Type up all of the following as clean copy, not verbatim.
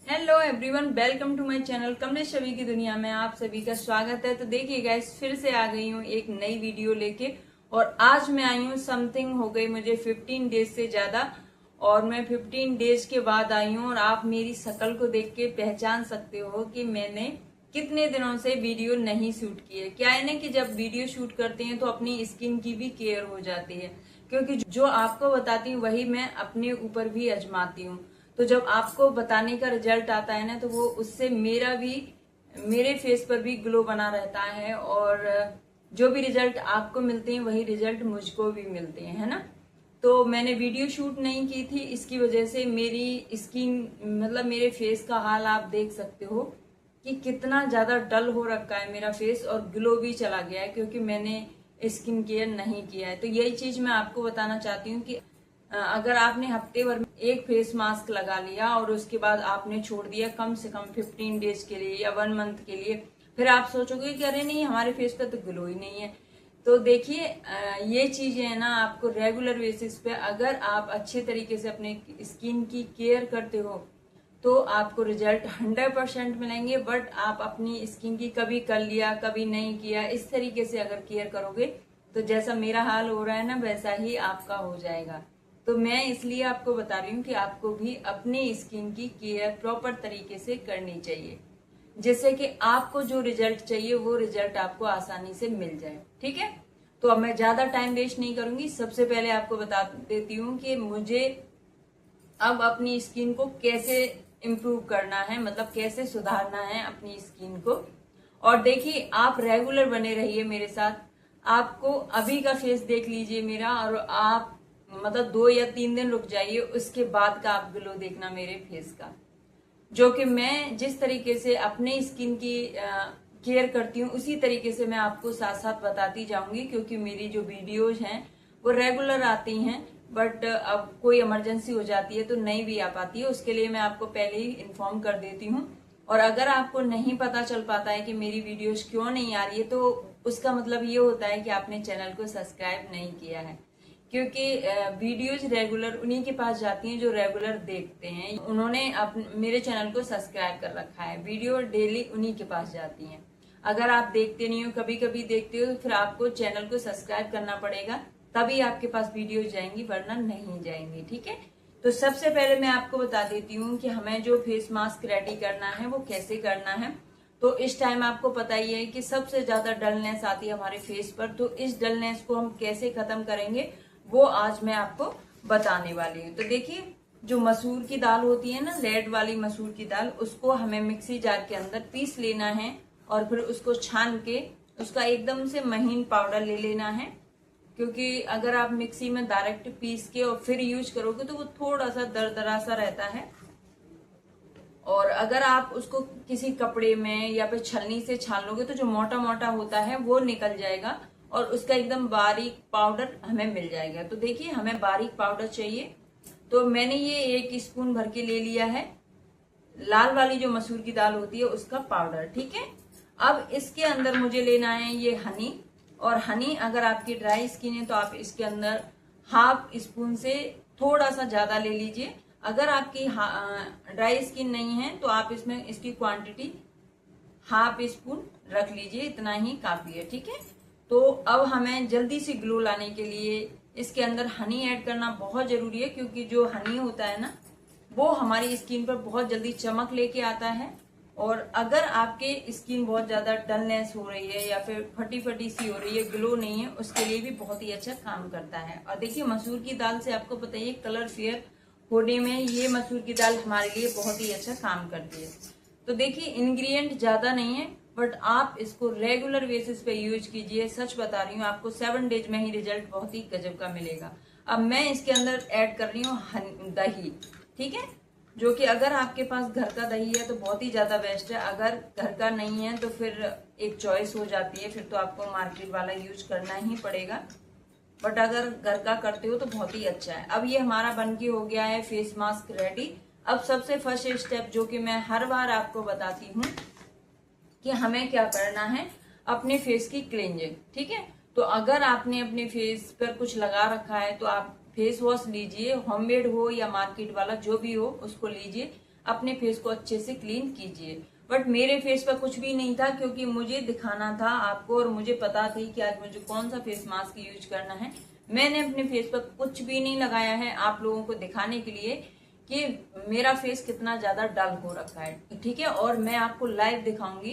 Hello everyone, welcome to my channel Kamlesh Chhavi की दुनिया में आप सभी का स्वागत है। तो देखिए गाइस, फिर से आ गई हूँ एक नई वीडियो लेके। और आज मैं आई हूँ, समथिंग हो गई मुझे 15 डेज से ज्यादा, और मैं 15 डेज के बाद आई हूँ। और आप मेरी शक्ल को देख के पहचान सकते हो कि मैंने कितने दिनों से वीडियो नहीं शूट की है। क्या है ना कि जब वीडियो शूट करते हैं तो अपनी स्किन की भी केयर हो जाती है, क्योंकि जो आपको बताती हूँ वही मैं अपने ऊपर भी आजमाती हूँ। तो जब आपको बताने का रिजल्ट आता है ना, तो वो उससे मेरे फेस पर भी ग्लो बना रहता है। और जो भी रिजल्ट आपको मिलते हैं वही रिजल्ट मुझको भी मिलते हैं, है ना। तो मैंने वीडियो शूट नहीं की थी, इसकी वजह से मेरी स्किन मतलब मेरे फेस का हाल आप देख सकते हो कि कितना ज्यादा डल हो रखा है मेरा फेस, और ग्लो भी चला गया है क्योंकि मैंने स्किन केयर नहीं किया है। तो यही चीज मैं आपको बताना चाहती हूँ कि अगर आपने हफ्ते भर में एक फेस मास्क लगा लिया और उसके बाद आपने छोड़ दिया कम से कम 15 डेज के लिए या 1 मंथ के लिए, फिर आप सोचोगे कि अरे नहीं, हमारे फेस पे तो ग्लो ही नहीं है। तो देखिए, ये चीजें है ना, आपको रेगुलर बेसिस पे अगर आप अच्छे तरीके से अपने स्किन की केयर करते हो तो आपको रिजल्ट 100% मिलेंगे। बट आप अपनी स्किन की कभी कर लिया कभी नहीं किया, इस तरीके से अगर केयर करोगे तो जैसा मेरा हाल हो रहा है ना, वैसा ही आपका हो जाएगा। तो मैं इसलिए आपको बता रही हूँ कि आपको भी अपनी स्किन की केयर प्रॉपर तरीके से करनी चाहिए, जिससे कि आपको जो रिजल्ट चाहिए वो रिजल्ट आपको आसानी से मिल जाए। ठीक है, तो अब मैं ज्यादा टाइम वेस्ट नहीं करूंगी। सबसे पहले आपको बता देती हूँ कि मुझे अब अपनी स्किन को कैसे इम्प्रूव करना है, मतलब कैसे सुधारना है अपनी स्किन को। और देखिए, आप रेगुलर बने रहिए मेरे साथ। आपको अभी का फेस देख लीजिए मेरा, और आप मतलब 2 या 3 दिन रुक जाइए, उसके बाद का आप ग्लो देखना मेरे फेस का। जो कि मैं जिस तरीके से अपने स्किन की केयर करती हूँ उसी तरीके से मैं आपको साथ साथ बताती जाऊंगी, क्योंकि मेरी जो वीडियोज हैं वो रेगुलर आती हैं। बट अब कोई इमरजेंसी हो जाती है तो नहीं भी आ पाती है, उसके लिए मैं आपको पहले ही इन्फॉर्म कर देती हूँ। और अगर आपको नहीं पता चल पाता है कि मेरी वीडियोज क्यों नहीं आ रही है, तो उसका मतलब ये होता है कि आपने चैनल को सब्सक्राइब नहीं किया है। क्योंकि वीडियोज रेगुलर उन्हीं के पास जाती हैं जो रेगुलर देखते हैं। उन्होंने मेरे चैनल को सब्सक्राइब कर रखा है, वीडियो डेली उन्हीं के पास जाती हैं। अगर आप देखते नहीं हो, कभी कभी देखते हो, तो फिर आपको चैनल को सब्सक्राइब करना पड़ेगा, तभी आपके पास वीडियो जाएंगी, वरना नहीं जाएंगी। ठीक है, तो सबसे पहले मैं आपको बता देती हूँ कि हमें जो फेस मास्क रेडी करना है वो कैसे करना है। तो इस टाइम आपको पता ही है कि सबसे ज्यादा डलनेस आती है हमारे फेस पर। तो इस डलनेस को हम कैसे खत्म करेंगे वो आज मैं आपको बताने वाली हूँ। तो देखिए, जो मसूर की दाल होती है ना, रेड वाली मसूर की दाल, उसको हमें मिक्सी जार के अंदर पीस लेना है। और फिर उसको छान के उसका एकदम से महीन पाउडर ले लेना है। क्योंकि अगर आप मिक्सी में डायरेक्ट पीस के और फिर यूज करोगे तो वो थोड़ा सा दरदरा सा रहता है। और अगर आप उसको किसी कपड़े में या फिर छलनी से छान लोगे तो जो मोटा मोटा होता है वो निकल जाएगा, और उसका एकदम बारीक पाउडर हमें मिल जाएगा। तो देखिए, हमें बारीक पाउडर चाहिए। तो मैंने ये 1 स्पून भर के ले लिया है लाल वाली जो मसूर की दाल होती है उसका पाउडर। ठीक है, अब इसके अंदर मुझे लेना है ये हनी। और हनी अगर आपकी ड्राई स्किन है तो आप इसके अंदर 1/2 स्पून से थोड़ा सा ज्यादा ले लीजिए। अगर आपकी ड्राई स्किन नहीं है तो आप इसमें इसकी क्वांटिटी 1/2 स्पून रख लीजिए, इतना ही काफी है। ठीक है, तो अब हमें जल्दी से ग्लो लाने के लिए इसके अंदर हनी ऐड करना बहुत जरूरी है, क्योंकि जो हनी होता है ना वो हमारी स्किन पर बहुत जल्दी चमक लेके आता है। और अगर आपके स्किन बहुत ज्यादा डलनेस हो रही है या फिर फटी फटी सी हो रही है, ग्लो नहीं है, उसके लिए भी बहुत ही अच्छा काम करता है। और देखिए, मसूर की दाल से आपको पता है कलर फेयर होने में ये मसूर की दाल हमारे लिए बहुत ही अच्छा काम करती है। तो देखिए, इंग्रेडिएंट ज्यादा नहीं है, बट आप इसको रेगुलर बेसिस पे यूज कीजिए। सच बता रही हूँ, आपको 7 डेज में ही रिजल्ट बहुत ही गजब का मिलेगा। अब मैं इसके अंदर ऐड कर रही हूँ दही। ठीक है, जो कि अगर आपके पास घर का दही है तो बहुत ही ज्यादा बेस्ट है। अगर घर का नहीं है तो फिर एक चॉइस हो जाती है, फिर तो आपको मार्केट वाला यूज करना ही पड़ेगा। बट अगर घर का करते हो तो बहुत ही अच्छा है। अब ये हमारा बनके हो गया है फेस मास्क रेडी। अब सबसे फर्स्ट स्टेप जो कि मैं हर बार आपको बताती हूँ कि हमें क्या करना है, अपने फेस की क्लींजिंग। ठीक है, तो अगर आपने अपने फेस पर कुछ लगा रखा है तो आप फेस वॉश लीजिए, होममेड हो या मार्केट वाला जो भी हो उसको लीजिए। अपने फेस को अच्छे से क्लीन कीजिए। बट मेरे फेस पर कुछ भी नहीं था, क्योंकि मुझे दिखाना था आपको और मुझे पता थी कि आज मुझे कौन सा फेस मास्क यूज करना है। मैंने अपने फेस पर कुछ भी नहीं लगाया है आप लोगों को दिखाने के लिए कि मेरा फेस कितना ज्यादा डल हो रखा है, ठीक है। और मैं आपको लाइव दिखाऊंगी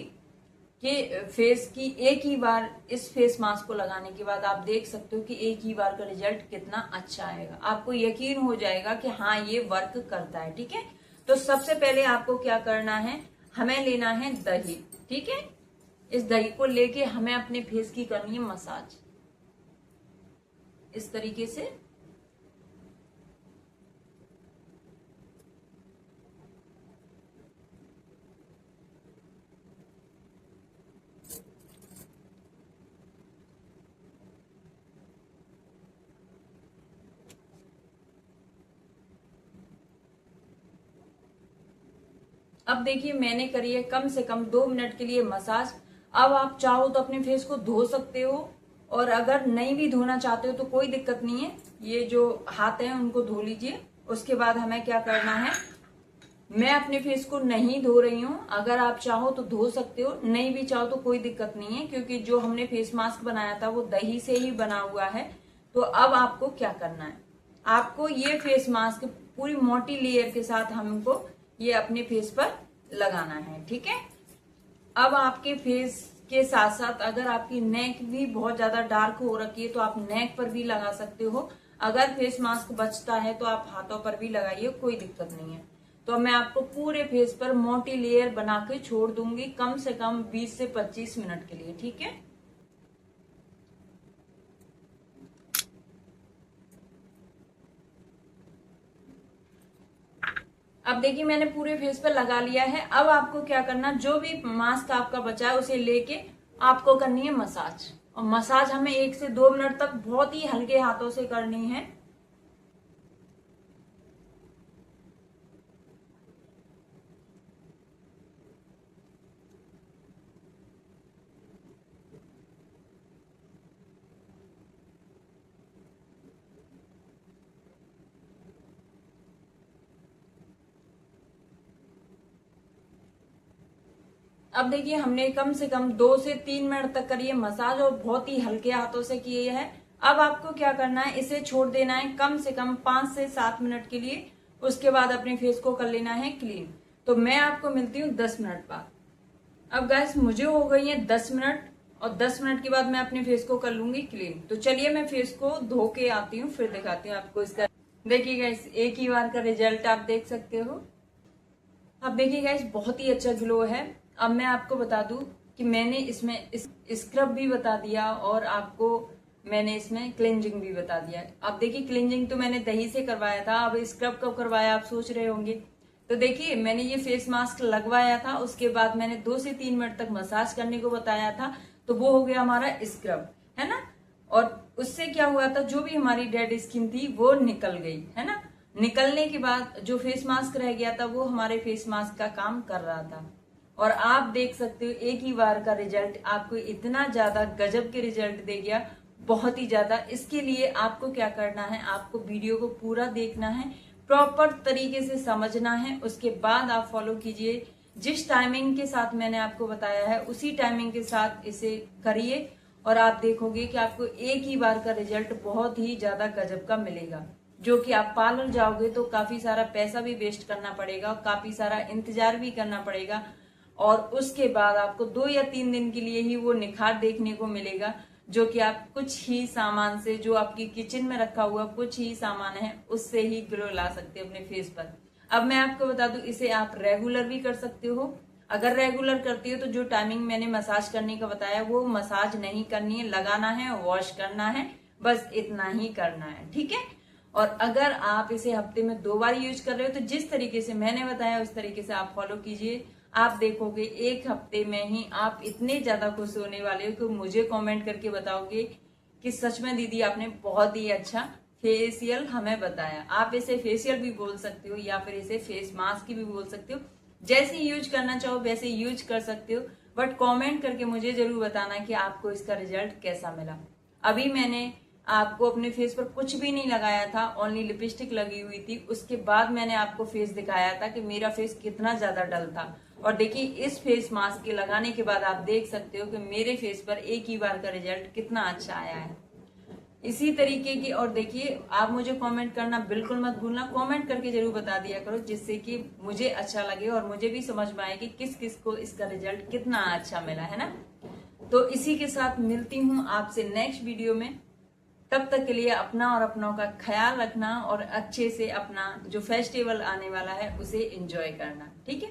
कि फेस की एक ही बार इस फेस मास्क को लगाने के बाद आप देख सकते हो कि एक ही बार का रिजल्ट कितना अच्छा आएगा। आपको यकीन हो जाएगा कि हाँ ये वर्क करता है, ठीक है। तो सबसे पहले आपको क्या करना है, हमें लेना है दही, ठीक है। इस दही को लेके हमें अपने फेस की करनी है मसाज इस तरीके से। अब देखिए मैंने करी है कम से कम 2 मिनट के लिए मसाज। अब आप चाहो तो अपने फेस को धो सकते हो, और अगर नहीं भी धोना चाहते हो तो कोई दिक्कत नहीं है, ये जो हाथ है उनको धो लीजिए। उसके बाद हमें क्या करना है, मैं अपने फेस को नहीं धो रही हूँ, अगर आप चाहो तो धो सकते हो, नहीं भी चाहो तो कोई दिक्कत नहीं है, क्योंकि जो हमने फेस मास्क बनाया था वो दही से ही बना हुआ है। तो अब आपको क्या करना है, आपको ये फेस मास्क पूरी मोटी लेयर के साथ हमको ये अपने फेस पर लगाना है, ठीक है। अब आपके फेस के साथ साथ अगर आपकी नेक भी बहुत ज्यादा डार्क हो रखी है तो आप नेक पर भी लगा सकते हो। अगर फेस मास्क बचता है तो आप हाथों पर भी लगाइए, कोई दिक्कत नहीं है। तो मैं आपको पूरे फेस पर मोटी लेयर बना के छोड़ दूंगी कम से कम 20 से 25 मिनट के लिए, ठीक है। अब देखिए मैंने पूरे फेस पर लगा लिया है। अब आपको क्या करना, जो भी मास्क आपका बचा है उसे लेके आपको करनी है मसाज। और मसाज हमें 1 से 2 मिनट तक बहुत ही हल्के हाथों से करनी है। अब देखिए हमने कम से कम 2 से 3 मिनट तक करी है मसाज और बहुत ही हल्के हाथों से किए है। अब आपको क्या करना है, इसे छोड़ देना है कम से कम 5 से 7 मिनट के लिए। उसके बाद अपने फेस को कर लेना है क्लीन। तो मैं आपको मिलती हूँ 10 मिनट बाद। अब गैस मुझे हो गई है 10 मिनट, और 10 मिनट के बाद मैं अपने फेस को कर लूंगी क्लीन। तो चलिए मैं फेस को धो के आती हूँ, फिर दिखाती हूँ आपको इसका। देखिए गैस एक ही बार का रिजल्ट आप देख सकते हो। अब देखिए गैस बहुत ही अच्छा ग्लो है। अब मैं आपको बता दूं कि मैंने इसमें स्क्रब भी बता दिया और आपको मैंने इसमें क्लेंजिंग भी बता दिया। अब देखिए क्लेंजिंग तो मैंने दही से करवाया था, अब स्क्रब कब करवाया आप सोच रहे होंगे। तो देखिए मैंने ये फेस मास्क लगवाया था, उसके बाद मैंने 2 से 3 मिनट तक मसाज करने को बताया था, तो वो हो गया हमारा स्क्रब, है ना। और उससे क्या हुआ था, जो भी हमारी डेड स्किन थी वो निकल गई, है ना। निकलने के बाद जो फेस मास्क रह गया था वो हमारे फेस मास्क का काम कर रहा था। और आप देख सकते हो एक ही बार का रिजल्ट आपको इतना ज्यादा गजब के रिजल्ट दे गया, बहुत ही ज्यादा। इसके लिए आपको क्या करना है, आपको वीडियो को पूरा देखना है, प्रॉपर तरीके से समझना है, उसके बाद आप फॉलो कीजिए। जिस टाइमिंग के साथ मैंने आपको बताया है उसी टाइमिंग के साथ इसे करिए, और आप देखोगे कि आपको एक ही बार का रिजल्ट बहुत ही ज्यादा गजब का मिलेगा। जो कि आप पार्लर जाओगे तो काफी सारा पैसा भी वेस्ट करना पड़ेगा, काफी सारा इंतजार भी करना पड़ेगा, और उसके बाद आपको 2 या 3 दिन के लिए ही वो निखार देखने को मिलेगा, जो कि आप कुछ ही सामान से, जो आपकी किचन में रखा हुआ कुछ ही सामान है उससे ही ग्लो ला सकते हो अपने फेस पर। अब मैं आपको बता दूं इसे आप रेगुलर भी कर सकते हो। अगर रेगुलर करती हो तो जो टाइमिंग मैंने मसाज करने का बताया वो मसाज नहीं करनी है, लगाना है, वॉश करना है, बस इतना ही करना है, ठीक है। और अगर आप इसे हफ्ते में 2 बार यूज कर रहे हो तो जिस तरीके से मैंने बताया उस तरीके से आप फॉलो कीजिए। आप देखोगे 1 हफ्ते में ही आप इतने ज्यादा खुश होने वाले हो कि मुझे कमेंट करके बताओगे कि सच में दीदी आपने बहुत ही अच्छा फेशियल हमें बताया। आप इसे फेशियल भी बोल सकते हो या फिर इसे फेस मास्क भी बोल सकते हो, जैसे यूज करना चाहो वैसे यूज कर सकते हो। बट कमेंट करके मुझे जरूर बताना कि आपको इसका रिजल्ट कैसा मिला। अभी मैंने आपको अपने फेस पर कुछ भी नहीं लगाया था, ओनली लिपस्टिक लगी हुई थी। उसके बाद मैंने आपको फेस दिखाया था कि मेरा फेस कितना ज्यादा डल था। और देखिए इस फेस मास्क के लगाने के बाद आप देख सकते हो कि मेरे फेस पर एक ही बार का रिजल्ट कितना अच्छा आया है। इसी तरीके की, और देखिए आप मुझे कमेंट करना बिल्कुल मत भूलना, कमेंट करके जरूर बता दिया करो, जिससे कि मुझे अच्छा लगे और मुझे भी समझ में आए कि किस किस को इसका रिजल्ट कितना अच्छा मिला है ना। तो इसी के साथ मिलती हूँ आपसे नेक्स्ट वीडियो में। तब तक के लिए अपना और अपनों का ख्याल रखना और अच्छे से अपना जो फेस्टिवल आने वाला है उसे एंजॉय करना, ठीक है।